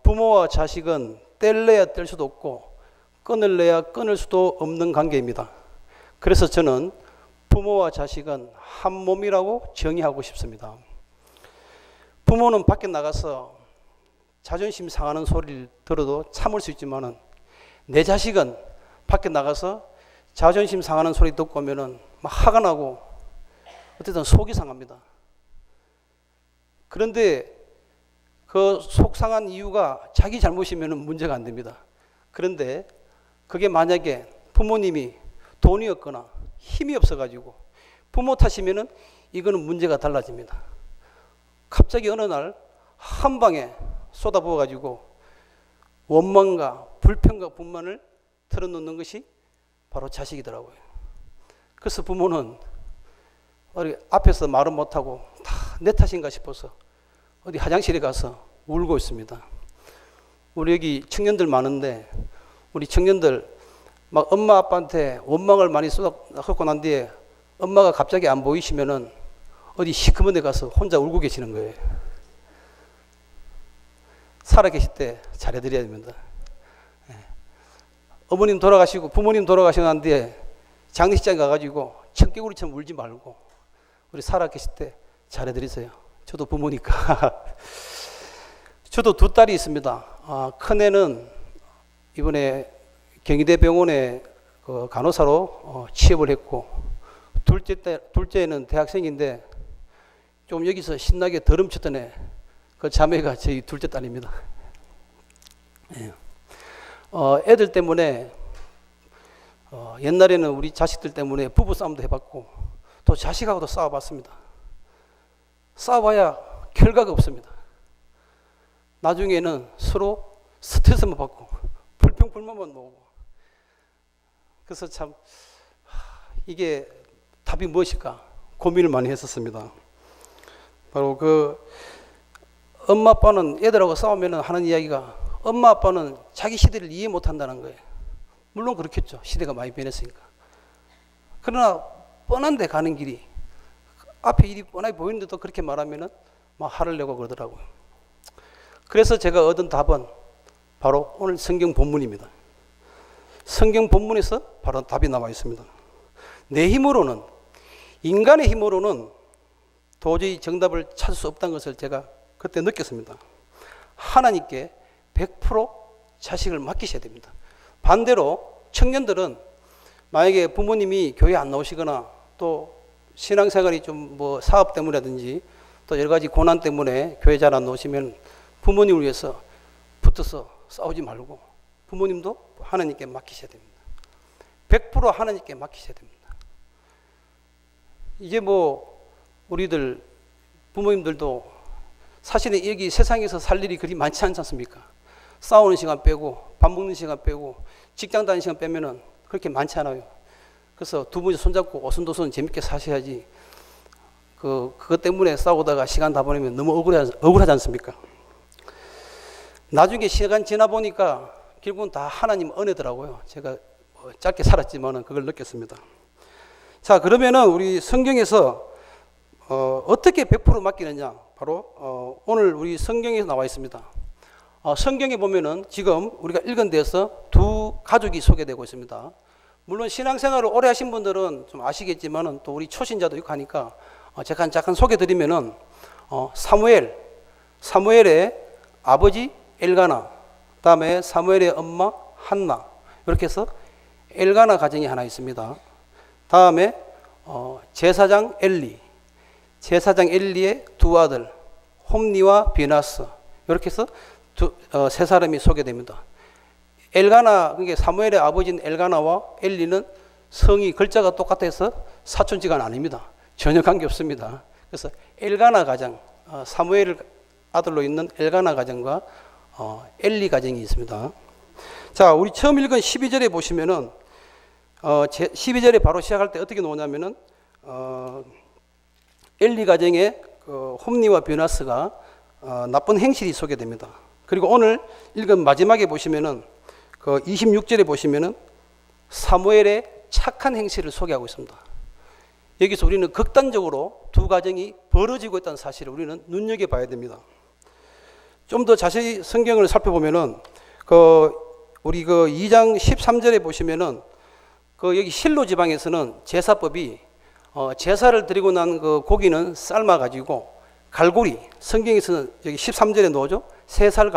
부모와 자식은 뗄래야 뗄 수도 없고 끊을래야 끊을 수도 없는 관계입니다. 그래서 저는 부모와 자식은 한 몸이라고 정의하고 싶습니다. 부모는 밖에 나가서 자존심 상하는 소리를 들어도 참을 수 있지만은 내 자식은 밖에 나가서 자존심 상하는 소리 듣고 오면은 막 화가 나고 어쨌든 속이 상합니다. 그런데 그 속상한 이유가 자기 잘못이면 문제가 안 됩니다. 그런데 그게 만약에 부모님이 돈이 없거나 힘이 없어가지고 부모 탓이면은 이거는 문제가 달라집니다. 갑자기 어느 날 한 방에 쏟아부어가지고 원망과 불평과 분만을 털어놓는 것이 바로 자식이더라고요. 그래서 부모는 어디 앞에서 말은 못하고 다 내 탓인가 싶어서 어디 화장실에 가서 울고 있습니다. 우리 여기 청년들 많은데 우리 청년들 막 엄마 아빠한테 원망을 많이 쏟아놓고 난 뒤에 엄마가 갑자기 안 보이시면은 어디 시커먼 데 가서 혼자 울고 계시는 거예요. 살아계실 때 잘해드려야 됩니다. 어머님 돌아가시고 부모님 돌아가시고 난 뒤에 장례식장에 가가지고 청개구리처럼 울지 말고 우리 살아계실 때 잘해드리세요. 저도 부모니까. 저도 두 딸이 있습니다. 큰애는 이번에 경희대 병원에 간호사로 취업을 했고 둘째는 대학생인데 좀 여기서 신나게 더름쳤던 애, 그 자매가 저희 둘째 딸입니다. 예. 애들 때문에 옛날에는 우리 자식들 때문에 부부싸움도 해봤고 또 자식하고도 싸워봤습니다. 싸워봐야 결과가 없습니다. 나중에는 서로 스트레스만 받고 불평불만만 모으고 그래서 참 이게 답이 무엇일까 고민을 많이 했었습니다. 바로 그 엄마 아빠는 애들하고 싸우면 하는 이야기가 엄마 아빠는 자기 시대를 이해 못한다는 거예요. 물론 그렇겠죠. 시대가 많이 변했으니까. 그러나 뻔한 데 가는 길이 앞에 일이 뻔하게 보이는데도 그렇게 말하면은 막 화를 내고 그러더라고요. 그래서 제가 얻은 답은 바로 오늘 성경 본문입니다. 성경 본문에서 바로 답이 나와 있습니다. 내 힘으로는, 인간의 힘으로는 도저히 정답을 찾을 수 없다는 것을 제가 그때 느꼈습니다. 하나님께 100% 자식을 맡기셔야 됩니다. 반대로 청년들은 만약에 부모님이 교회 안 나오시거나 또 신앙생활이 좀 뭐 사업 때문이라든지 또 여러 가지 고난 때문에 교회 잘 안 나오시면 부모님을 위해서 붙어서 싸우지 말고 부모님도 하나님께 맡기셔야 됩니다. 100% 하나님께 맡기셔야 됩니다. 이제 뭐 우리들 부모님들도 사실은 여기 세상에서 살 일이 그리 많지 않지 않습니까? 싸우는 시간 빼고 밥 먹는 시간 빼고 직장 다니는 시간 빼면은 그렇게 많지 않아요. 그래서 두 분이 손잡고 오순도순 재밌게 사셔야지 그것 때문에 싸우다가 시간 다 보내면 너무 억울하지 않습니까? 나중에 시간 지나 보니까 결국은 다 하나님 은혜더라고요. 제가 짧게 살았지만은 그걸 느꼈습니다. 자, 그러면은 우리 성경에서 어떻게 100% 맡기느냐? 바로 오늘 우리 성경에 나와 있습니다. 성경에 보면은 지금 우리가 읽은 데서 두 가족이 소개되고 있습니다. 물론 신앙생활을 오래 하신 분들은 좀 아시겠지만은 또 우리 초신자도 있고 하니까 잠깐 소개드리면은 사무엘의 아버지 엘가나, 그다음에 사무엘의 엄마 한나, 이렇게 해서 엘가나 가정이 하나 있습니다. 다음에 제사장 엘리의 두 아들 홈니와 비나스, 이렇게 해서 세 사람이 소개됩니다. 엘가나, 그러니까 사무엘의 아버지인 엘가나와 엘리는 성이 글자가 똑같아서 사촌지간 아닙니다. 전혀 관계 없습니다. 그래서 엘가나 가정, 사무엘 아들로 있는 엘가나 가정과 엘리 가정이 있습니다. 자, 우리 처음 읽은 12절에 보시면은 12절에 바로 시작할 때 어떻게 나오냐면은 엘리 가정의 홈니와 비나스가 나쁜 행실이 소개됩니다. 그리고 오늘 읽은 마지막에 보시면은 26절에 보시면은 사무엘의 착한 행실을 소개하고 있습니다. 여기서 우리는 극단적으로 두 가정이 벌어지고 있다는 사실을 우리는 눈여겨봐야 됩니다. 좀 더 자세히 성경을 살펴보면은 우리 2장 13절에 보시면은 여기 실로 지방에서는 제사법이 제사를 드리고 난 그 고기는 삶아 가지고 갈고리, 성경에서는 여기 13절에 나오죠. 3살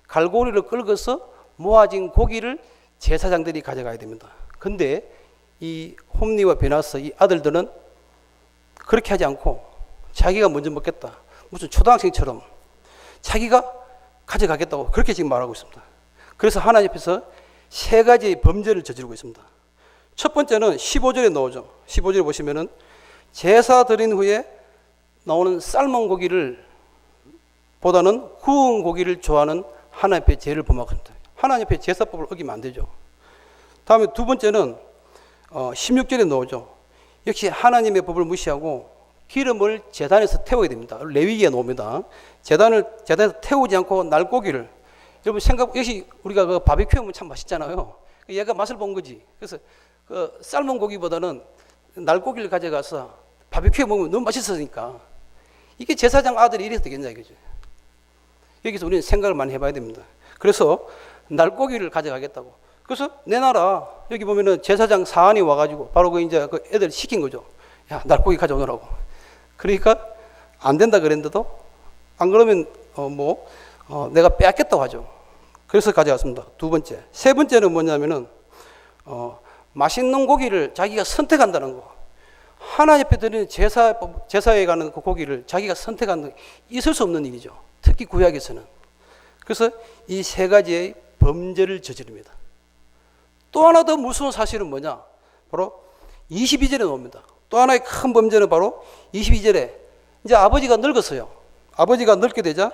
갈고리를 긁어서 모아진 고기를 제사장들이 가져가야 됩니다. 근데 이 홈리와 베나스 이 아들들은 그렇게 하지 않고 자기가 먼저 먹겠다. 무슨 초등학생처럼 자기가 가져가겠다고 그렇게 지금 말하고 있습니다. 그래서 하나님 앞에서 3가지의 범죄를 저지르고 있습니다. 첫 번째는 15절에 나오죠. 15절에 보시면은 제사 드린 후에 나오는 삶은 고기를 보다는 구운 고기를 좋아하는 하나님 앞에 죄를 범하겠다. 하나님 앞에 제사법을 어기면 안 되죠. 다음에 두 번째는 16절에 나오죠. 역시 하나님의 법을 무시하고 기름을 제단에서 태워야 됩니다. 레위기에 나옵니다. 제단에서 태우지 않고 날고기를, 여러분 역시 우리가 바비큐 하면 참 맛있잖아요. 얘가 맛을 본 거지. 그래서 삶은 고기보다는 날고기를 가져가서 바비큐 먹으면 너무 맛있으니까 이게 제사장 아들이 이래서 되겠냐 이거죠. 여기서 우리는 생각을 많이 해봐야 됩니다. 그래서 날고기를 가져가겠다고. 그래서 내놔라. 여기 보면은 제사장 사안이 와가지고 바로 이제 애들 시킨 거죠. 야, 날고기 가져오느라고. 그러니까 안 된다 그랬는데도 안 그러면 내가 빼앗겠다고 하죠. 그래서 가져갔습니다. 두 번째. 세 번째는 뭐냐면은 맛있는 고기를 자기가 선택한다는 거. 하나님 앞에 드리는 제사에 가는 그 고기를 자기가 선택하는 게 있을 수 없는 일이죠. 특히 구약에서는. 그래서 이 3가지의 범죄를 저지릅니다. 또 하나 더 무서운 사실은 뭐냐? 바로 22절에 나옵니다. 또 하나의 큰 범죄는 바로 22절에 이제 아버지가 늙었어요. 아버지가 늙게 되자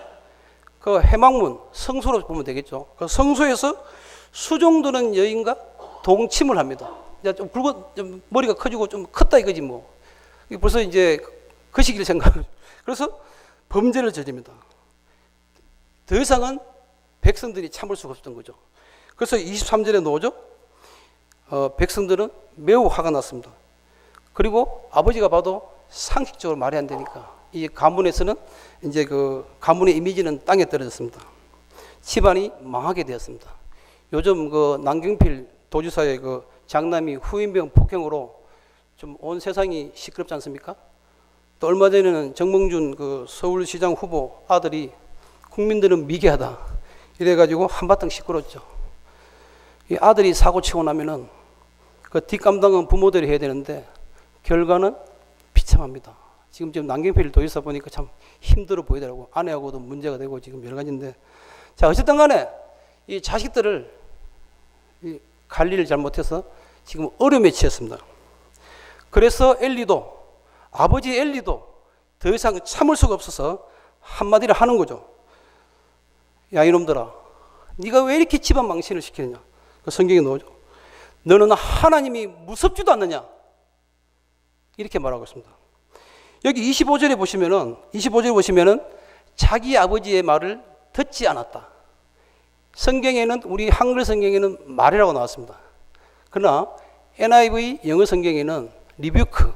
그 해망문, 성소로 보면 되겠죠. 그 성소에서 수종드는 여인과 동침을 합니다. 이제 좀 머리가 커지고 좀 컸다 이거지 뭐. 벌써 이제 그 시기를 생각하죠. 그래서 범죄를 저집니다. 더 이상은 백성들이 참을 수가 없었던 거죠. 그래서 23절에 나오죠. 백성들은 매우 화가 났습니다. 그리고 아버지가 봐도 상식적으로 말이 안 되니까 이 가문에서는 이제 그 가문의 이미지는 땅에 떨어졌습니다. 집안이 망하게 되었습니다. 요즘 남경필 도지사의 장남이 후임병 폭행으로 좀 온 세상이 시끄럽지 않습니까? 또 얼마 전에는 정몽준 서울시장 후보 아들이 국민들은 미개하다 이래가지고 한바탕 시끄럽죠. 이 아들이 사고 치고 나면은 그 뒷감당은 부모들이 해야 되는데 결과는 비참합니다. 지금 남경필 도지사 보니까 참 힘들어 보이더라고. 아내하고도 문제가 되고 지금 여러 가지인데, 자 어쨌든 간에 이 자식들을 관리를 잘못해서 지금 어려움에 처했습니다. 그래서 아버지 엘리도 더 이상 참을 수가 없어서 한마디를 하는 거죠. 야 이놈들아, 네가 왜 이렇게 집안 망신을 시키느냐. 성경에 나오죠. 너는 하나님이 무섭지도 않느냐 이렇게 말하고 있습니다. 여기 25절에 보시면은 자기 아버지의 말을 듣지 않았다. 성경에는, 우리 한글 성경에는 말이라고 나왔습니다. 그러나 NIV 영어 성경에는 리뷰크,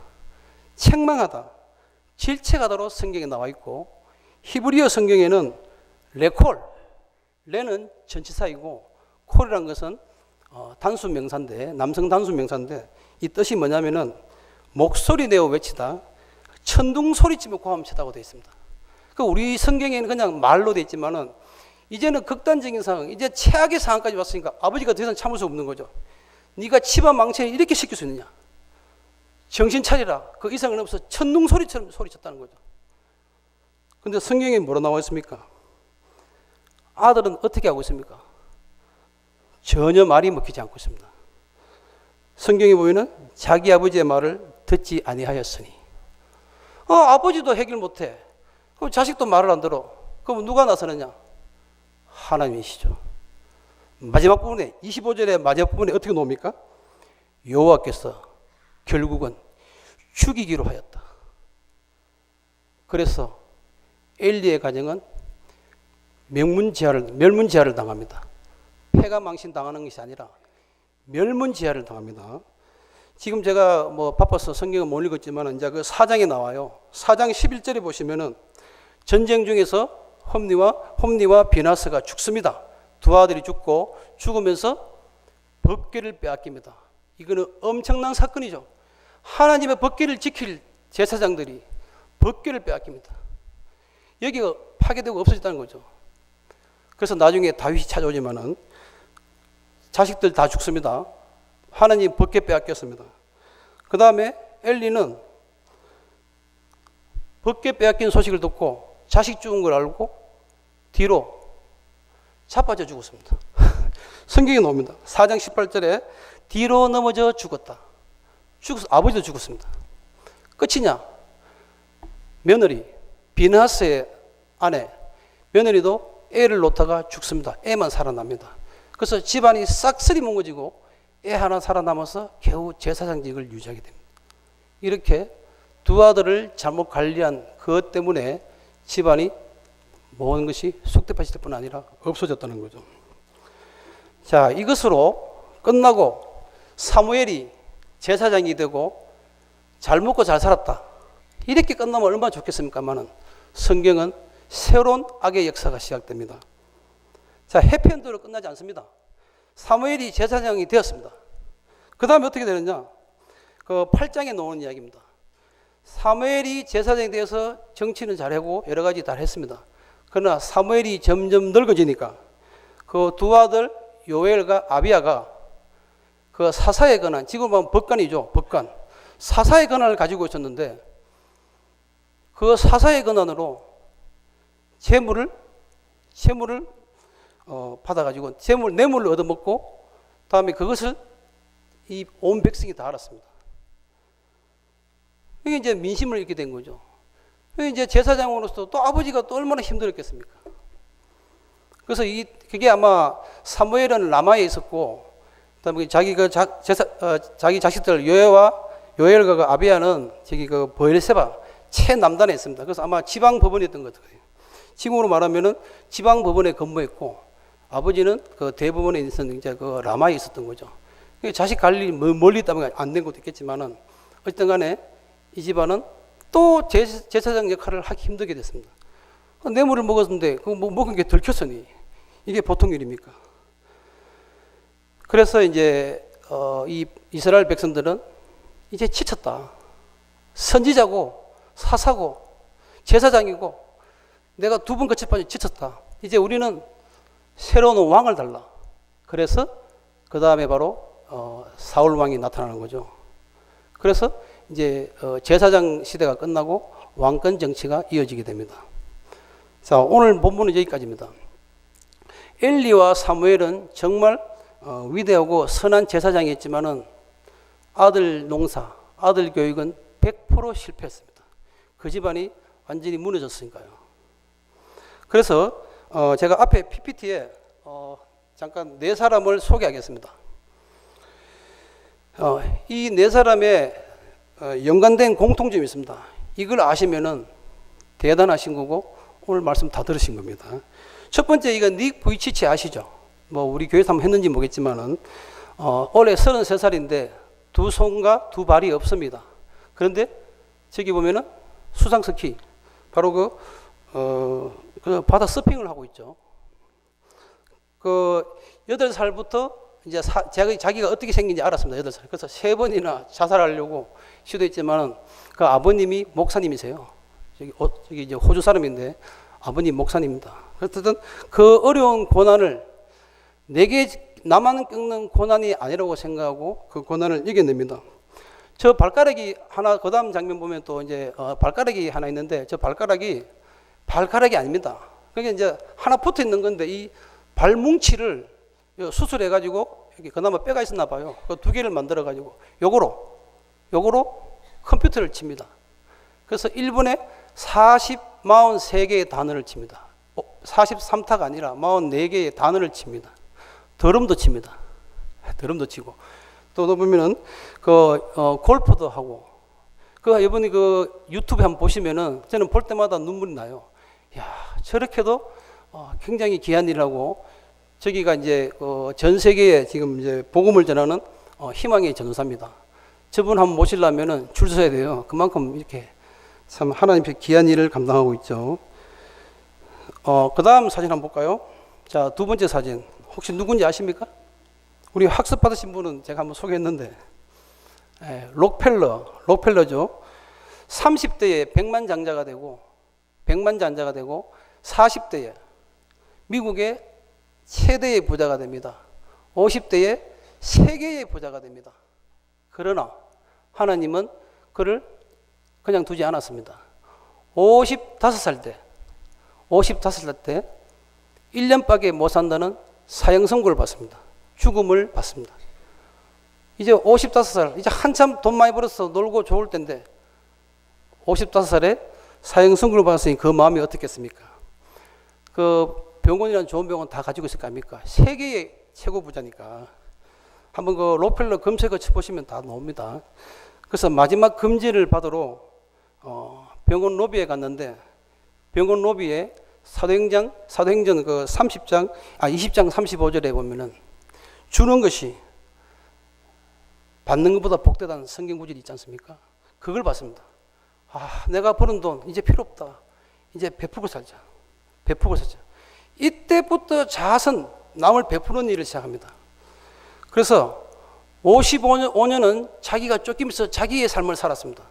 책망하다, 질책하다로 성경에 나와 있고, 히브리어 성경에는 레콜, 레는 전치사이고 콜이라는 것은 단수 명사인데, 남성 단수 명사인데, 이 뜻이 뭐냐면은 목소리 내어 외치다, 천둥 소리치며 고함치다고 되어 있습니다. 우리 성경에는 그냥 말로 되어 있지만은 이제는 극단적인 상황, 이제 최악의 상황까지 왔으니까 아버지가 더 이상 참을 수 없는 거죠. 네가 집안 망신을 이렇게 시킬 수 있느냐? 정신 차리라. 그 이상은 없어. 천둥 소리처럼 소리쳤다는 거죠. 근데 성경에 뭐라 나와 있습니까? 아들은 어떻게 하고 있습니까? 전혀 말이 먹히지 않고 있습니다. 성경에 보면은 자기 아버지의 말을 듣지 아니하였으니. 아버지도 해결 못해. 그럼 자식도 말을 안 들어. 그럼 누가 나서느냐? 하나님이시죠. 마지막 부분에 25절의 마지막 부분에 어떻게 나옵니까? 여호와께서 결국은 죽이기로 하였다. 그래서 엘리의 가정은 멸문지하를 당합니다. 폐가 망신 당하는 것이 아니라 멸문지하를 당합니다. 지금 제가 바빠서 성경을 못 읽었지만 이제 그 4장에 나와요. 4장 11절에 보시면은 전쟁 중에서 홈리와 비나스가 죽습니다. 두 아들이 죽고 죽으면서 법궤를 빼앗깁니다. 이거는 엄청난 사건이죠. 하나님의 법궤를 지킬 제사장들이 법궤를 빼앗깁니다. 여기가 파괴되고 없어졌다는 거죠. 그래서 나중에 다윗이 찾아오지만은 자식들 다 죽습니다. 하나님 법궤 빼앗겼습니다. 그 다음에 엘리는 법궤 빼앗긴 소식을 듣고 자식 죽은 걸 알고 뒤로 자빠져 죽었습니다. 성경에 나옵니다. 4장 18절에 뒤로 넘어져 죽었다. 아버지도 죽었습니다. 끝이냐? 며느리 비나스의 아내 며느리도 애를 놓다가 죽습니다. 애만 살아납니다. 그래서 집안이 싹쓸이 뭉개지고 애 하나 살아남아서 겨우 제사장직을 유지하게 됩니다. 이렇게 두 아들을 잘못 관리한 그것 때문에 집안이 모든 것이 쑥대밭일 뿐 아니라 없어졌다는 거죠. 자, 이것으로 끝나고 사무엘이 제사장이 되고 잘 먹고 잘 살았다. 이렇게 끝나면 얼마나 좋겠습니까만은 성경은 새로운 악의 역사가 시작됩니다. 자, 해피엔드로 끝나지 않습니다. 사무엘이 제사장이 되었습니다. 그 다음에 어떻게 되느냐? 그 8장에 나오는 이야기입니다. 사무엘이 제사장이 되어서 정치는 잘하고 여러 가지 다 했습니다. 그러나 사무엘이 점점 늙어지니까 그 두 아들 요엘과 아비야가 그 사사의 권한, 지금 보면 법관이죠. 법관. 사사의 권한을 가지고 있었는데 그 사사의 권한으로 재물을 받아가지고 뇌물을 얻어먹고 다음에 그것을 이 온 백성이 다 알았습니다. 이게 이제 민심을 잃게 된 거죠. 이제 제사장으로서 또 아버지가 또 얼마나 힘들었겠습니까? 그래서 그게 아마 사무엘은 라마에 있었고, 그다음에 자기 자식들 요엘과 아비야는 저기 그 브엘세바 최남단에 있습니다. 그래서 아마 지방 법원이었던 것 같아요. 지금으로 말하면은 지방 법원에 근무했고, 아버지는 그 대법원에 있었는 이제 그 라마에 있었던 거죠. 자식 관리 멀리 있다면 안 된 것도 있겠지만은 어쨌든 간에 이 집안은 또 제사장 역할을 하기 힘들게 됐습니다. 뇌물을 먹었는데 그 먹은 게 들켰으니 이게 보통 일입니까? 그래서 이제 이 이스라엘 백성들은 이제 지쳤다. 선지자고 사사고 제사장이고 내가 두 번 거쳐봐서 지쳤다. 이제 우리는 새로운 왕을 달라. 그래서 그 다음에 바로 사울 왕이 나타나는 거죠. 그래서 이제 제사장 시대가 끝나고 왕권 정치가 이어지게 됩니다. 자, 오늘 본문은 여기까지입니다. 엘리와 사무엘은 정말 위대하고 선한 제사장이었지만은 아들 농사, 아들 교육은 100% 실패했습니다. 그 집안이 완전히 무너졌으니까요. 그래서 제가 앞에 PPT에 잠깐 네 사람을 소개하겠습니다. 이 네 사람의 연관된 공통점이 있습니다. 이걸 아시면은 대단하신 거고 오늘 말씀 다 들으신 겁니다. 첫 번째, 이거 닉 부이치치 아시죠? 뭐 우리 교회에서 한번 했는지 모르겠지만은 올해 33살인데 두 손과 두 발이 없습니다. 그런데 저기 보면은 수상스키 바로 그 바다 서핑을 하고 있죠. 그 8살부터 이제 자기가 어떻게 생긴지 알았습니다. 8살. 그래서 3번이나 자살하려고 시도했지만은 그 아버님이 목사님이세요. 저기 이제 호주 사람인데 아버님 목사님입니다. 어쨌든 그 어려운 고난을 내게 나만 겪는 고난이 아니라고 생각하고 그 고난을 이겨냅니다. 저 발가락이 하나, 그 다음 장면 보면 또 이제 발가락이 하나 있는데 저 발가락이 아닙니다. 그게 이제 하나 붙어 있는 건데 이 발뭉치를 수술해가지고 여기 그나마 뼈가 있었나 봐요. 그 두 개를 만들어가지고 요거로 컴퓨터를 칩니다. 그래서 1분에 43개의 단어를 칩니다. 43타가 아니라 44개의 단어를 칩니다. 드럼도 칩니다. 드럼도 치고 또 보면은 골프도 하고 이번에 유튜브 한번 보시면은 저는 볼 때마다 눈물이 나요. 야, 저렇게도 굉장히 귀한 일을 하고 저기가 이제 전 세계에 지금 이제 복음을 전하는 희망의 전도사입니다. 저분 한번 모시려면은 줄 서야 돼요. 그만큼 이렇게 참 하나님의 귀한 일을 감당하고 있죠. 그 다음 사진 한번 볼까요? 자, 두 번째 사진. 혹시 누군지 아십니까? 우리 학습 받으신 분은 제가 한번 소개했는데, 록펠러죠. 30대에 백만장자가 되고 40대에 미국의 최대의 부자가 됩니다. 50대에 세계의 부자가 됩니다. 그러나 하나님은 그를 그냥 두지 않았습니다. 55살 때 1년밖에 못 산다는 사형 선고를 받습니다. 죽음을 받습니다. 이제 55살, 이제 한참 돈 많이 벌어서 놀고 좋을 때인데 55살에 사형 선고를 받았으니 그 마음이 어떻겠습니까? 그 병원이라는 좋은 병원 다 가지고 있을 거 아닙니까? 세계의 최고 부자니까. 한번 그 록펠러 검색어 쳐보시면 다 나옵니다. 그래서 마지막 금지를 받으러 병원 로비에 갔는데, 병원 로비에 사도행전 그 20장 35절에 보면은 주는 것이 받는 것보다 복되다는 성경 구절이 있지 않습니까? 그걸 봤습니다. 내가 버는 돈 이제 필요 없다. 이제 베풀고 살자. 이때부터 자선, 남을 베푸는 일을 시작합니다. 그래서 55년은 자기가 쫓기면서 자기의 삶을 살았습니다.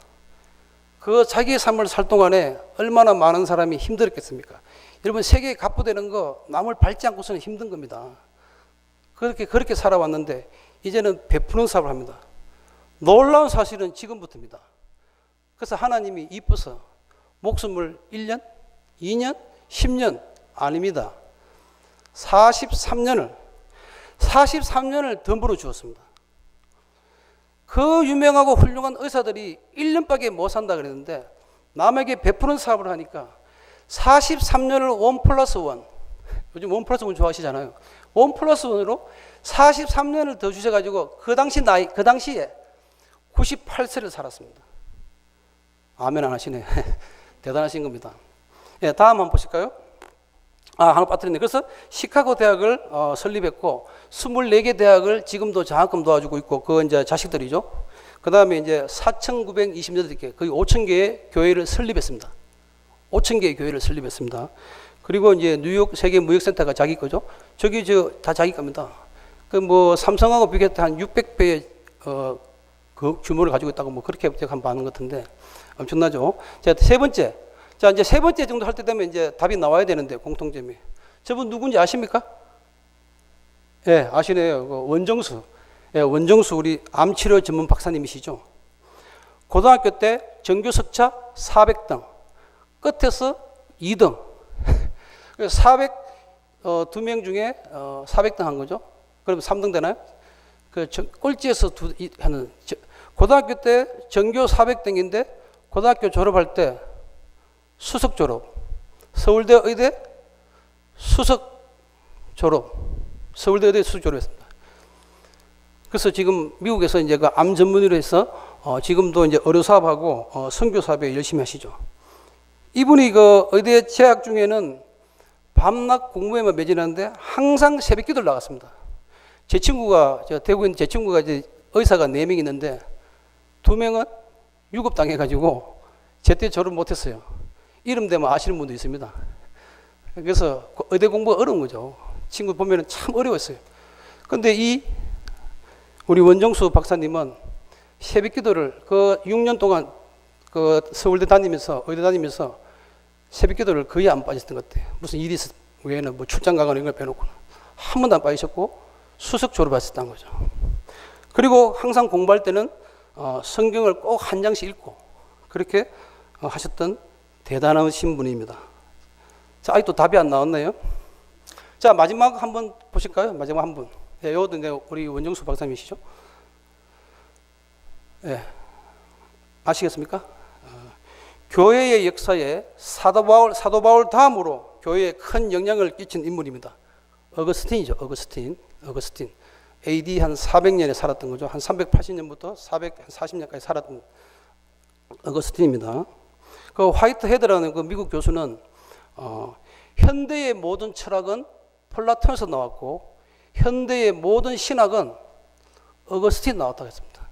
그 자기의 삶을 살 동안에 얼마나 많은 사람이 힘들었겠습니까? 여러분, 세계에 갑부되는 거 남을 밟지 않고서는 힘든 겁니다. 그렇게 살아왔는데 이제는 베푸는 사업을 합니다. 놀라운 사실은 지금부터입니다. 그래서 하나님이 이뻐서 목숨을 1년, 2년, 10년 아닙니다. 43년을 덤으로 주었습니다. 그 유명하고 훌륭한 의사들이 1년밖에 못 산다 그랬는데 남에게 베푸는 사업을 하니까 43년을 1+1, 요즘 1+1 좋아하시잖아요. 1+1으로 43년을 더 주셔가지고 그 당시에 98세를 살았습니다. 아멘 안 하시네. 대단하신 겁니다. 예, 다음 한번 보실까요? 하나 빠뜨렸네. 그래서 시카고 대학을 설립했고 24개 대학을 지금도 장학금 도와주고 있고, 그건 이제 자식들이죠. 그 다음에 이제 4,928개, 거의 5,000개의 교회를 설립했습니다. 5,000개의 교회를 설립했습니다. 그리고 이제 뉴욕 세계 무역센터가 자기 거죠. 저기 다 자기 겁니다. 그 뭐 삼성하고 비교할 때 한 600배의 그 규모를 가지고 있다고 뭐 그렇게 한번 봐는 것 같은데 엄청나죠. 자, 세 번째. 자, 이제 세 번째 정도 할 때 되면 이제 답이 나와야 되는데, 공통점이. 저분 누군지 아십니까? 예, 아시네요. 원정수. 예, 원정수 우리 암치료 전문 박사님이시죠. 고등학교 때 전교 석차 400등. 끝에서 2등. 2명 중에 400등 한 거죠. 그럼 3등 되나요? 꼴찌에서 하는, 고등학교 때 전교 400등인데 고등학교 졸업할 때 수석 졸업. 서울대 의대 수석 졸업. 서울대 의대 수석 졸업했습니다. 그래서 지금 미국에서 이제 그 암 전문의로 해서 지금도 이제 의료 사업하고 선교 사업에 열심히 하시죠. 이분이 그 의대 재학 중에는 밤낮 공부에만 매진하는데 항상 새벽 기도를 나갔습니다. 제 친구가, 대구에 있는 제 친구가 이제 의사가 4명 있는데 2명은 유급당해가지고 제때 졸업 못했어요. 이름 되면 아시는 분도 있습니다. 그래서 의대 공부가 어려운 거죠. 친구 보면 참 어려웠어요. 근데 우리 원정수 박사님은 새벽 기도를 그 6년 동안 그 서울대 다니면서, 의대 다니면서 새벽 기도를 거의 안 빠졌던 것 같아요. 무슨 일이 있을 외에는 뭐 출장 가거나 이런 걸 빼놓고 한 번도 안 빠지셨고 수석 졸업하셨다는 거죠. 그리고 항상 공부할 때는 성경을 꼭 한 장씩 읽고 그렇게 하셨던 대단하신 분입니다. 자, 아직도 답이 안 나왔나요? 자, 마지막 한번 보실까요? 마지막 한 분. 예, 이것도 우리 원정수 박사님이시죠? 예, 아시겠습니까? 교회의 역사에 사도 바울 다음으로 교회에 큰 영향을 끼친 인물입니다. 어거스틴이죠. 어거스틴. AD 한 400년에 살았던 거죠. 한 380년부터 440년까지 살았던 어거스틴입니다. 그 화이트 헤드라는 그 미국 교수는 현대의 모든 철학은 플라톤에서 나왔고 현대의 모든 신학은 어거스틴 나왔다고 했습니다.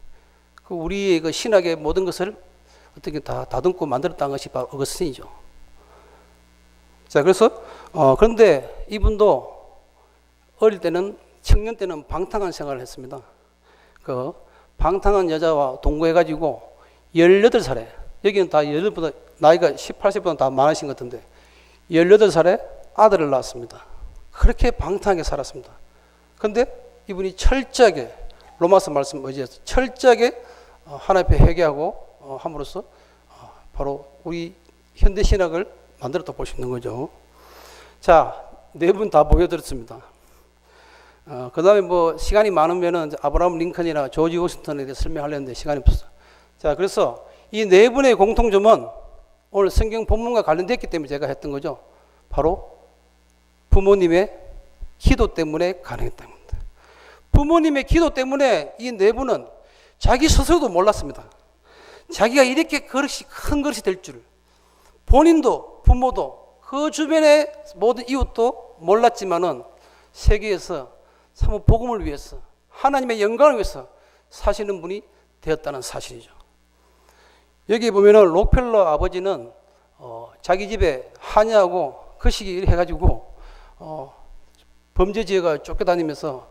그 우리의 그 신학의 모든 것을 어떻게 다 다듬고 만들었다는 것이 바로 어거스틴이죠. 자, 그래서 그런데 이분도 어릴 때는 청년 때는 방탕한 생활을 했습니다. 그 방탕한 여자와 동거해가지고 18살에 여기는 다 18보다 나이가 18세보다 다 많으신 것 같은데 18살에 아들을 낳았습니다. 그렇게 방탕하게 살았습니다. 근데 이분이 철저하게 로마서 말씀 의지해서 철저하게 하나님 앞에 회개하고 함으로써 바로 우리 현대 신학을 만들었다 볼 수 있는 거죠. 자, 네 분 다 보여드렸습니다. 그 다음에 뭐 시간이 많으면은 아브라함 링컨이나 조지 워싱턴에 대해 설명하려는데 시간이 없어서. 자, 그래서 이 네 분의 공통점은 오늘 성경 본문과 관련됐기 때문에 제가 했던 거죠. 바로 부모님의 기도 때문에 가능했다는 겁니다. 부모님의 기도 때문에 이 네 분은 자기 스스로도 몰랐습니다. 자기가 이렇게 큰 그릇이 될 줄 본인도 부모도 그 주변의 모든 이웃도 몰랐지만은 세계에서 참 복음을 위해서 하나님의 영광을 위해서 사시는 분이 되었다는 사실이죠. 여기 보면은 록펠러 아버지는 자기 집에 한의하고 거시기 해가지고 범죄 지역을 쫓겨다니면서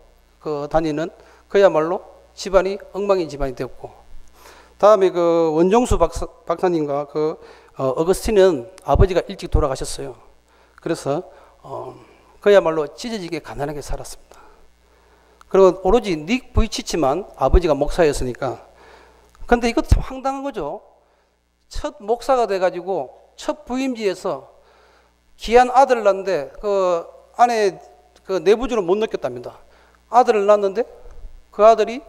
다니는 그야말로 집안이 엉망인 집안이 되었고, 다음에 그 원종수 박사님과 어거스틴은 아버지가 일찍 돌아가셨어요. 그래서 그야말로 찢어지게 가난하게 살았습니다. 그리고 오로지 닉 부이치치만 아버지가 목사였으니까. 근데 이것도 참 황당한 거죠. 첫 목사가 돼가지고 첫 부임지에서 귀한 아들을 낳는데 그 아내 내부주를 못 느꼈답니다. 아들을 낳았는데 그 아들이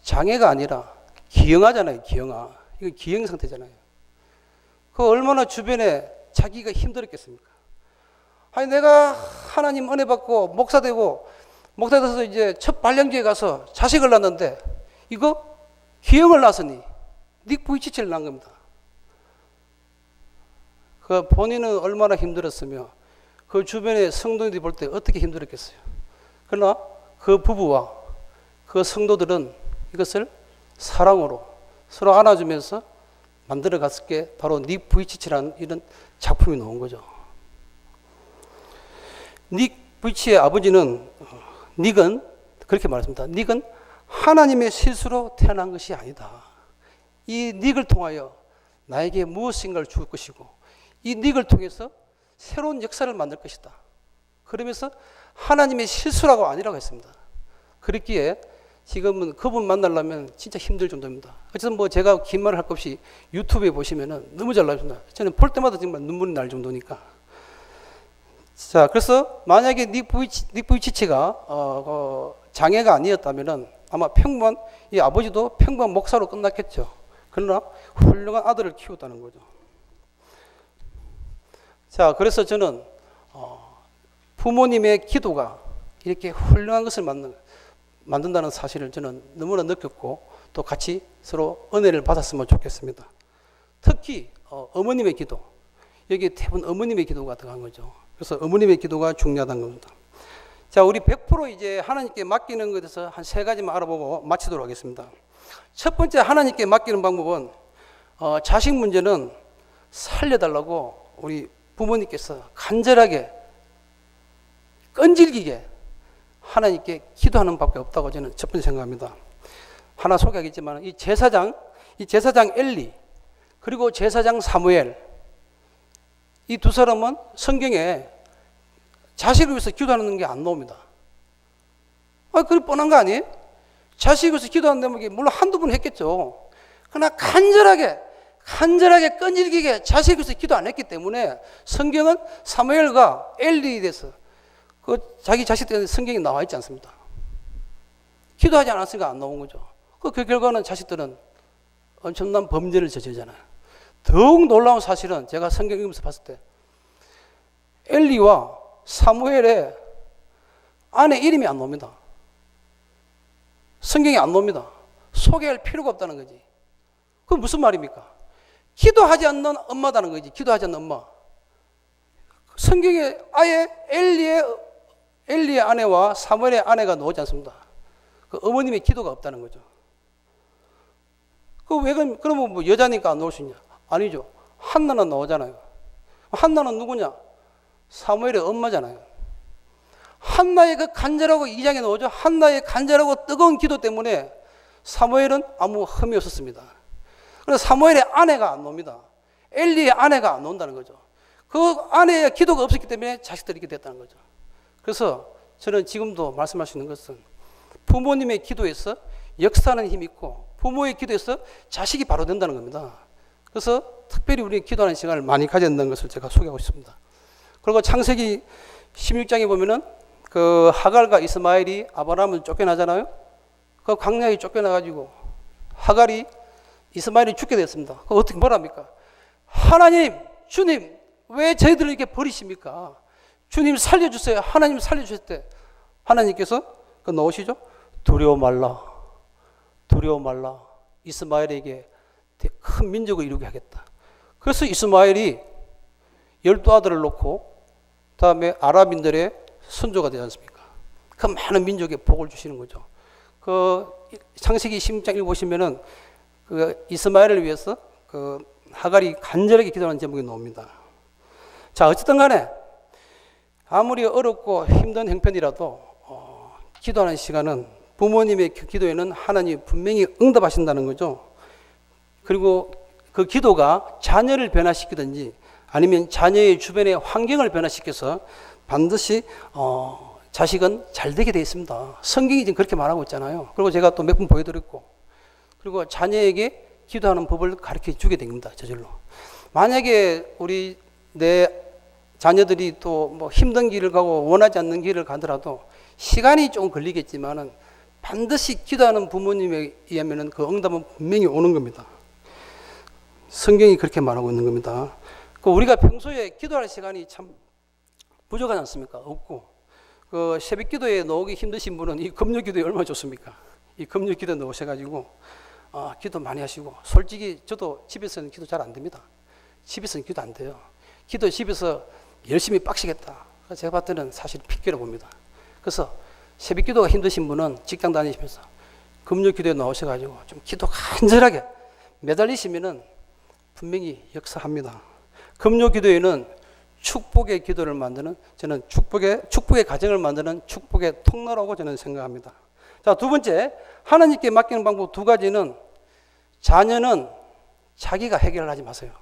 장애가 아니라 기형아잖아요. 기형아. 이거 기형 상태잖아요. 그 얼마나 주변에 자기가 힘들었겠습니까? 아니 내가 하나님 은혜 받고 목사 돼서 이제 첫 발령지에 가서 자식을 낳았는데 이거 기형을 낳았으니 닉 부이치치를 낳은 겁니다. 그 본인은 얼마나 힘들었으며 그 주변의 성도들이 볼 때 어떻게 힘들었겠어요. 그러나 그 부부와 그 성도들은 이것을 사랑으로 서로 안아주면서 만들어 갔을 게 바로 닉 부이치치라는 이런 작품이 나온 거죠. 닉 부이치의 아버지는 닉은 그렇게 말했습니다. 닉은 하나님의 실수로 태어난 것이 아니다. 이 닉을 통하여 나에게 무엇인가를 줄 것이고 이 닉을 통해서 새로운 역사를 만들 것이다. 그러면서 하나님의 실수라고 아니라고 했습니다. 그랬기에 지금은 그분 만나려면 진짜 힘들 정도입니다. 어쨌든 뭐 제가 긴 말을 할 것 없이 유튜브에 보시면은 너무 잘 나옵니다. 저는 볼 때마다 정말 눈물이 날 정도니까. 자, 그래서 만약에 닉 부이치치가 장애가 아니었다면은 아마 평범한 이 아버지도 평범한 목사로 끝났겠죠. 그러나 훌륭한 아들을 키웠다는 거죠. 자, 그래서 저는 부모님의 기도가 이렇게 훌륭한 것을 만든다는 사실을 저는 너무나 느꼈고 또 같이 서로 은혜를 받았으면 좋겠습니다. 특히 어머님의 기도, 여기 대부분 어머님의 기도가 들어간 거죠. 그래서 어머님의 기도가 중요하다는 겁니다. 자, 우리 100% 이제 하나님께 맡기는 것에 대해서 한 3가지만 알아보고 마치도록 하겠습니다. 첫 번째 하나님께 맡기는 방법은 자식 문제는 살려달라고 우리 부모님께서 간절하게 끈질기게 하나님께 기도하는 밖에 없다고 저는 첫 번째 생각합니다. 하나 소개하겠지만 이 제사장 엘리 그리고 제사장 사무엘 이 두 사람은 성경에 자식을 위해서 기도하는 게 안 나옵니다. 그게 뻔한 거 아니에요? 자식을 위해서 기도하는 대목이 물론 한두 번 했겠죠. 그러나 간절하게 끈질기게 자식을 위해서 기도 안 했기 때문에 성경은 사무엘과 엘리에 대해서 자기 자식 때문에 성경에 나와 있지 않습니다. 기도하지 않았으니까 안 나온 거죠. 그 결과는 자식들은 엄청난 범죄를 저지르잖아요. 더욱 놀라운 사실은 제가 성경 읽으면서 봤을 때 엘리와 사무엘의 아내 이름이 안 나옵니다. 성경에 안 나옵니다. 소개할 필요가 없다는 거지. 그건 무슨 말입니까? 기도하지 않는 엄마다는 거지. 기도하지 않는 엄마. 성경에 아예 엘리의 아내와 사무엘의 아내가 나오지 않습니다. 그 어머님의 기도가 없다는 거죠. 그러면 뭐 여자니까 안 나올 수 있냐? 아니죠. 한나는 나오잖아요. 한나는 누구냐? 사무엘의 엄마잖아요. 한나의 그 간절하고 2장에 나오죠. 한나의 간절하고 뜨거운 기도 때문에 사무엘은 아무 흠이 없었습니다. 그래서 사무엘의 아내가 안 놉니다. 엘리의 아내가 안 논다는 거죠. 그 아내의 기도가 없었기 때문에 자식들이 이렇게 됐다는 거죠. 그래서 저는 지금도 말씀할 수 있는 것은 부모님의 기도에서 역사하는 힘이 있고 부모의 기도에서 자식이 바로 된다는 겁니다. 그래서 특별히 우리 기도하는 시간을 많이 가져야 된다는 것을 제가 소개하고 싶습니다. 그리고 창세기 16장에 보면은 그 하갈과 이스마엘이 아브라함을 쫓겨나잖아요. 그 광야에 쫓겨나가지고 하갈이 이스마엘이 죽게 됐습니다. 그 어떻게 뭐랍니까? 하나님, 주님, 왜 저희들을 이렇게 버리십니까? 주님 살려주세요. 하나님 살려주실 때 하나님께서 그 넣으시죠? 두려워 말라. 두려워 말라. 이스마엘에게 큰 민족을 이루게 하겠다. 그래서 이스마엘이 12아들을 놓고 다음에 아랍인들의 선조가 되지 않습니까? 그 많은 민족에 복을 주시는 거죠. 그 창세기 16장 읽어보시면은 그 이스마엘을 위해서 그 하갈이 간절하게 기도하는 제목이 나옵니다. 자, 어쨌든 간에 아무리 어렵고 힘든 형편이라도 기도하는 시간은 부모님의 기도에는 하나님이 분명히 응답하신다는 거죠. 그리고 그 기도가 자녀를 변화시키든지 아니면 자녀의 주변의 환경을 변화시켜서 반드시 자식은 잘 되게 되어 있습니다. 성경이 지금 그렇게 말하고 있잖아요. 그리고 제가 또 몇 번 보여드렸고, 그리고 자녀에게 기도하는 법을 가르쳐 주게 됩니다. 저절로. 만약에 내 자녀들이 또 뭐 힘든 길을 가고 원하지 않는 길을 가더라도 시간이 좀 걸리겠지만은 반드시 기도하는 부모님에 의하면은 그 응답은 분명히 오는 겁니다. 성경이 그렇게 말하고 있는 겁니다. 우리가 평소에 기도할 시간이 참 부족하지 않습니까? 없고, 그 새벽 기도에 나오기 힘드신 분은 이 금요 기도에 얼마나 좋습니까? 이 금요 기도에 나오셔가지고, 기도 많이 하시고, 솔직히 저도 집에서는 기도 잘 안 됩니다. 집에서는 기도 안 돼요. 기도 집에서 열심히 빡시겠다. 제가 봤을 때는 사실 핑계로 봅니다. 그래서 새벽 기도가 힘드신 분은 직장 다니시면서 금요 기도에 나오셔가지고 좀 기도 간절하게 매달리시면은 분명히 역사합니다. 금요 기도에는 축복의 기도를 만드는, 저는 축복의 가정을 만드는 축복의 통로라고 저는 생각합니다. 자, 두 번째, 하나님께 맡기는 방법 두 가지는, 자녀는 자기가 해결하지 마세요.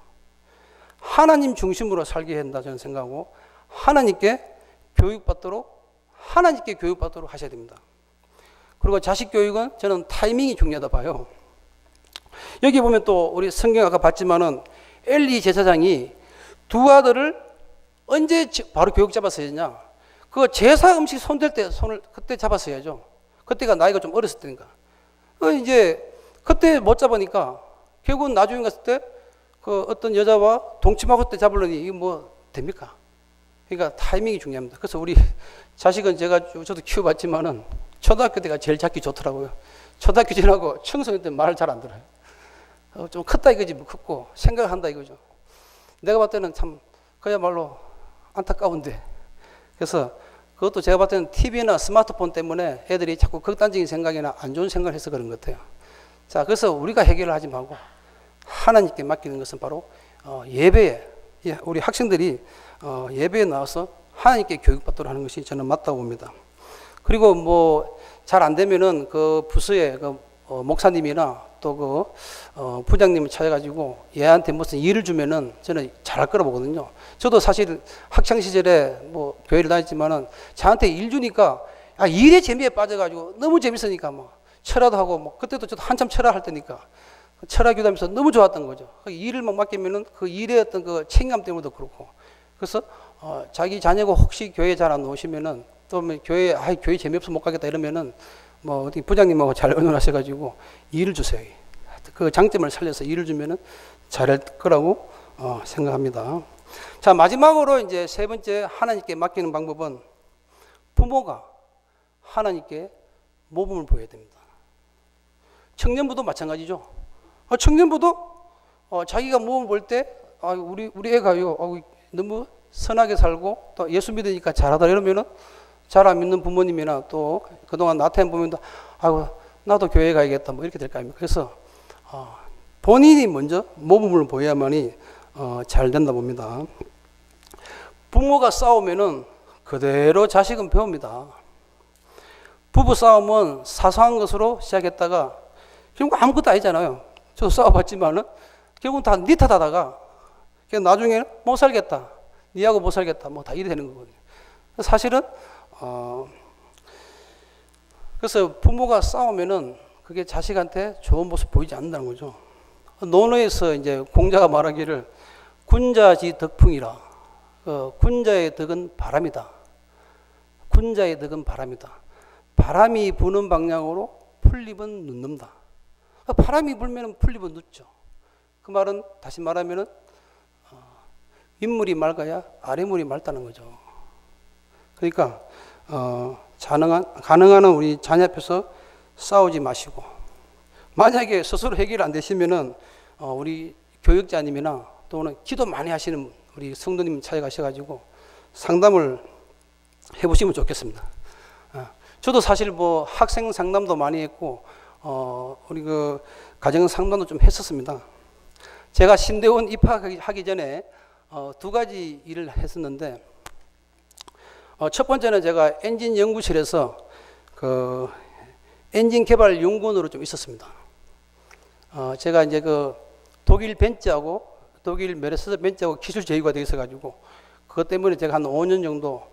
하나님 중심으로 살게 한다 저는 생각하고, 하나님께 교육받도록 하셔야 됩니다. 그리고 자식 교육은 저는 타이밍이 중요하다 봐요. 여기 보면 또 우리 성경 아까 봤지만은 엘리 제사장이 두 아들을 언제 바로 교육 잡았어야 했냐? 그 제사 음식 손댈 때 손을 그때 잡았어야죠. 그때가 나이가 좀 어렸을 때니까. 이제 그때 못 잡으니까 결국은 나중에 갔을 때 그 어떤 여자와 동침하고 때 잡으려니 이게 뭐 됩니까? 그러니까 타이밍이 중요합니다. 그래서 우리 자식은 저도 키워봤지만은 초등학교 때가 제일 잡기 좋더라고요. 초등학교 지나고 청소년 때 말 잘 안 들어요. 좀 컸다 이거지, 뭐 컸고 생각한다 이거죠. 내가 봤을 때는 참 그야말로 안타까운데, 그래서 그것도 제가 봤을 때는 TV나 스마트폰 때문에 애들이 자꾸 극단적인 생각이나 안 좋은 생각을 해서 그런 것 같아요. 자, 그래서 우리가 해결을 하지 말고 하나님께 맡기는 것은 바로 예배에, 우리 학생들이 예배에 나와서 하나님께 교육받도록 하는 것이 저는 맞다고 봅니다. 그리고 뭐 잘 안 되면은 그 부서에 목사님이나 또 부장님을 찾아가지고 얘한테 무슨 일을 주면은 저는 잘할 거라 보거든요. 저도 사실 학창 시절에 뭐 교회를 다녔지만은 저한테 일 주니까 일의 재미에 빠져가지고 너무 재밌으니까 뭐 철화도 하고, 뭐 그때도 저도 한참 철화할 때니까 철학 교담에서 너무 좋았던 거죠. 일을 막 맡기면은 그 일의 어떤 그 책임감 때문에도 그렇고, 그래서 자기 자녀가 혹시 교회 잘 안 오시면은 또 교회 재미없어 못 가겠다 이러면은 뭐 어디 부장님하고 잘 의논하셔가지고 일을 주세요. 그 장점을 살려서 일을 주면은 잘할 거라고 생각합니다. 자, 마지막으로 이제 세 번째 하나님께 맡기는 방법은 부모가 하나님께 모범을 보여야 됩니다. 청년부도 마찬가지죠. 청년부도 자기가 모범을 볼 때 우리 애가요 너무 선하게 살고 또 예수 믿으니까 잘하다 이러면은 잘 안 믿는 부모님이나 또 그동안 나태한 부모님도 나도 교회 가야겠다 뭐 이렇게 될 거 아닙니까? 그래서 본인이 먼저 모범을 보여야만이 잘 된다 봅니다. 부모가 싸우면은 그대로 자식은 배웁니다. 부부 싸움은 사소한 것으로 시작했다가 결국 아무것도 아니잖아요. 저도 싸워봤지만은 결국은 다 네 탓하다가 나중에는 못 살겠다. 니하고 못 살겠다. 뭐 다 이래 되는 거거든요. 사실은 그래서 부모가 싸우면은 그게 자식한테 좋은 모습 보이지 않는다는 거죠. 논어에서 이제 공자가 말하기를 군자지 덕풍이라. 군자의 덕은 바람이다. 군자의 덕은 바람이다. 바람이 부는 방향으로 풀잎은 눕는다. 바람이 불면 풀잎은 눕죠. 그 말은 다시 말하면은 윗물이 맑아야 아랫물이 맑다는 거죠. 그러니까 가능한 우리 자녀 앞에서 싸우지 마시고, 만약에 스스로 해결 안 되시면은 우리 교육자님이나 또는 기도 많이 하시는 우리 성도님 찾아가셔가지고 상담을 해보시면 좋겠습니다. 저도 사실 뭐 학생 상담도 많이 했고 우리 그 가정 상담도 좀 했었습니다. 제가 신대원 입학하기 전에 두 가지 일을 했었는데, 첫 번째는 제가 엔진 연구실에서 그 엔진 개발 연구원으로 좀 있었습니다. 제가 이제 그 독일 벤츠하고 독일 메르세데스 벤츠하고 기술 제휴가 되어 있어가지고 그것 때문에 제가 한 5년 정도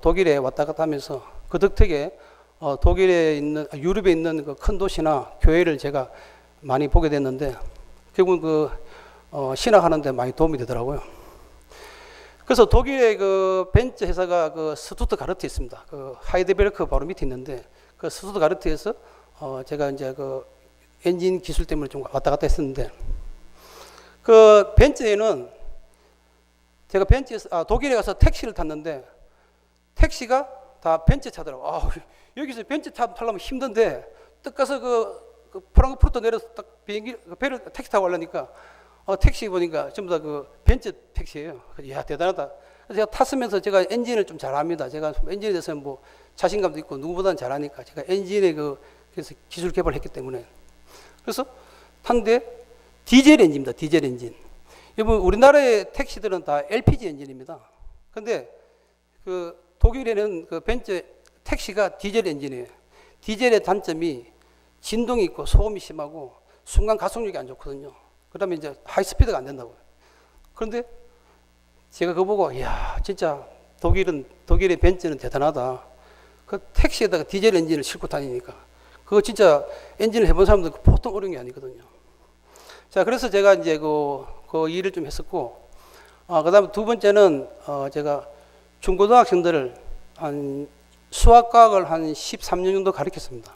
독일에 왔다 갔다 하면서 그 덕택에 독일에 있는 유럽에 있는 그 큰 도시나 교회를 제가 많이 보게 됐는데 결국은 그 신학하는데 많이 도움이 되더라고요. 그래서 독일의 그 벤츠 회사가 그 스투트가르트에 있습니다. 그 하이데베르크 바로 밑에 있는데 그 스투트가르트에서 제가 이제 그 엔진 기술 때문에 좀 왔다 갔다 했었는데, 그 벤츠에는 제가 독일에 가서 택시를 tas는데 택시가 다 벤츠 차더라고요. 여기서 벤츠 타려면 힘든데 딱 가서 그 프랑크푸르트 내려서 딱 택시 타고 가려니까 택시 보니까 전부 다 그 벤츠 택시예요. 이야, 대단하다. 그래서 제가 탔으면서 제가 엔진을 좀 잘합니다. 제가 엔진에 대해서 뭐 자신감도 있고 누구보다는 잘하니까 제가 엔진에 그래서 기술 개발했기 때문에. 그래서 탔는데 디젤 엔진입니다. 디젤 엔진. 여러분 우리나라의 택시들은 다 LPG 엔진입니다. 근데 그 독일에는 그 벤츠 택시가 디젤 엔진이에요. 디젤의 단점이 진동이 있고 소음이 심하고 순간 가속력이 안 좋거든요. 그다음에 이제 하이스피드가 안 된다고요. 그런데 제가 그거 보고 이야, 진짜 독일의 벤츠는 대단하다. 그 택시에다가 디젤 엔진을 싣고 다니니까 그거 진짜 엔진을 해본 사람들 보통 어려운 게 아니거든요. 자, 그래서 제가 이제 그 일을 좀 했었고, 그다음에 두 번째는 제가 중고등학생들을 수학과학을 한 13년 정도 가르쳤습니다.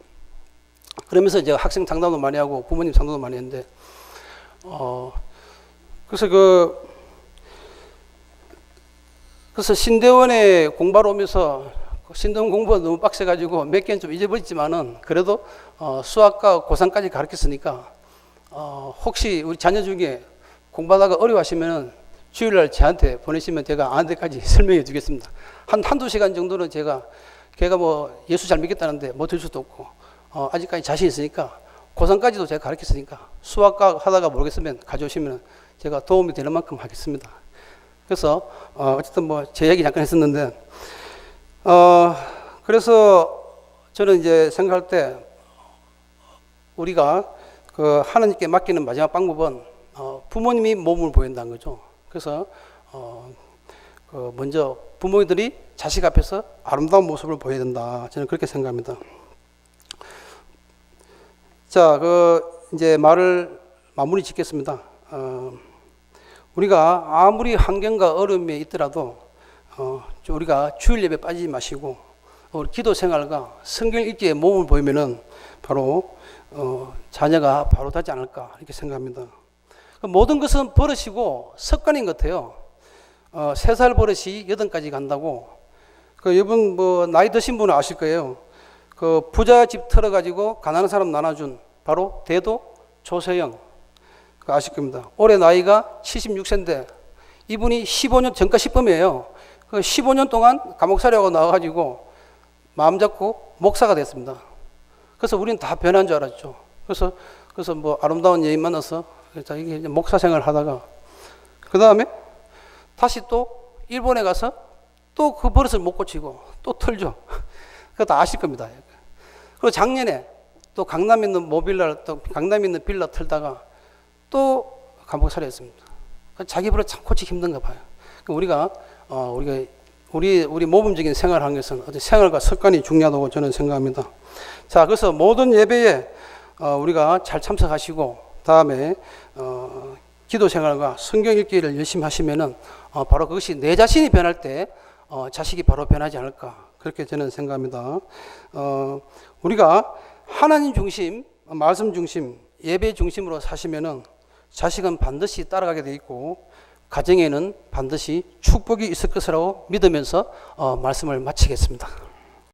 그러면서 제가 학생 상담도 많이 하고 부모님 상담도 많이 했는데, 그래서 신대원에 공부하러 오면서 신대원 공부가 너무 빡세가지고 몇 개는 좀 잊어버렸지만은 그래도 수학과 고3까지 가르쳤으니까 혹시 우리 자녀 중에 공부하다가 어려워하시면은 주일날 저한테 보내시면 제가 아는 데까지 설명해 주겠습니다. 한두 시간 정도는 걔가 뭐 예수 잘 믿겠다는데 뭐 될 수도 없고 아직까지 자신 있으니까 고3까지도 제가 가르쳤으니까 수학과 하다가 모르겠으면 가져오시면 제가 도움이 되는 만큼 하겠습니다. 그래서 어쨌든 뭐 제 얘기 잠깐 했었는데, 그래서 저는 이제 생각할 때 우리가 그 하나님께 맡기는 마지막 방법은 부모님이 몸을 보인다는 거죠. 그래서 먼저 부모들이 자식 앞에서 아름다운 모습을 보여야 된다. 저는 그렇게 생각합니다. 자, 이제 말을 마무리 짓겠습니다. 우리가 아무리 환경과 어려움에 있더라도 우리가 주일 예배 빠지지 마시고 우리 기도 생활과 성경 읽기에 몸을 보이면은 바로 자녀가 바로 되지 않을까 이렇게 생각합니다. 모든 것은 버릇이고 습관인 것 같아요. 3살 버릇이 8까지 간다고. 여러분 뭐 나이 드신 분은 아실 거예요. 그 부자 집 털어가지고 가난한 사람 나눠준 바로 대도 조세영. 아실 겁니다. 올해 나이가 76세인데 이분이 15년 전과시범이에요. 15년 동안 감옥살이하고 나와가지고 마음 잡고 목사가 됐습니다. 그래서 우리는 다 변한 줄 알았죠. 그래서 뭐 아름다운 여인 만나서 이게 목사 생활을 하다가 그 다음에 다시 또 일본에 가서 또 그 버릇을 못 고치고 또 털죠. 그거 다 아실 겁니다. 그리고 작년에 또 강남에 있는 또 강남에 있는 빌라 털다가 또 감옥 살해했습니다. 자기 버릇 참 고치기 힘든가 봐요. 우리가 우리 모범적인 생활하는 것은 어떤 생활과 습관이 중요하다고 저는 생각합니다. 자, 그래서 모든 예배에 우리가 잘 참석하시고 다음에 기도 생활과 성경 읽기를 열심히 하시면은 바로 그것이 내 자신이 변할 때 자식이 바로 변하지 않을까, 그렇게 저는 생각합니다. 우리가 하나님 중심, 말씀 중심, 예배 중심으로 사시면은 자식은 반드시 따라가게 돼 있고 가정에는 반드시 축복이 있을 것이라고 믿으면서 말씀을 마치겠습니다.